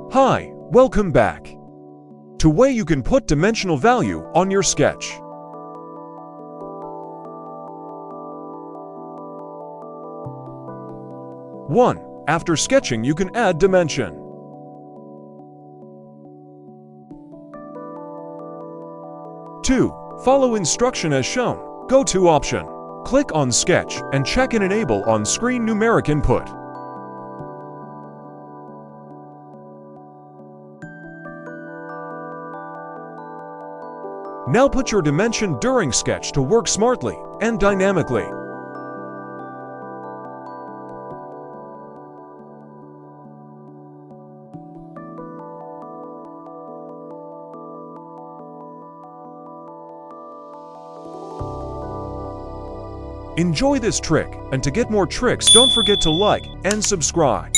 Hi, welcome back to way you can put dimensional value on your sketch. 1. After sketching, you can add dimension. 2. Follow instruction as shown. Go to Option. Click on Sketch and check and enable on-screen numeric input. Now put your dimension during sketch to work smartly and dynamically. Enjoy this trick, and to get more tricks, don't forget to like and subscribe.